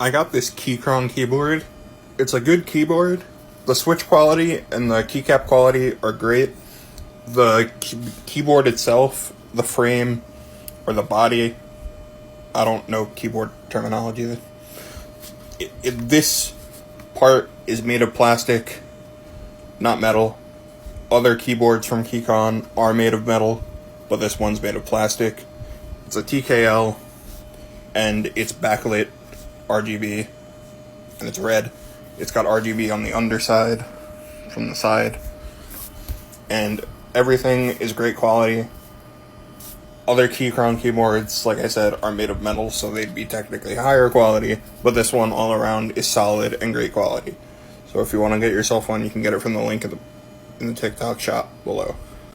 I got this Keychron keyboard. It's a good keyboard. The switch quality and the keycap quality are great. The keyboard itself, the frame, or the body, I don't know keyboard terminology. This part is made of plastic, not metal. Other keyboards from Keychron are made of metal, but this one's made of plastic. It's a TKL, and it's backlit RGB, and it's red. It's got RGB on the underside, from the side, and everything is great quality. Other Keychron keyboards, like I said, are made of metal, so they'd be technically higher quality, but this one all around is solid and great quality. So if you want to get yourself one, you can get it from the link in the TikTok shop below.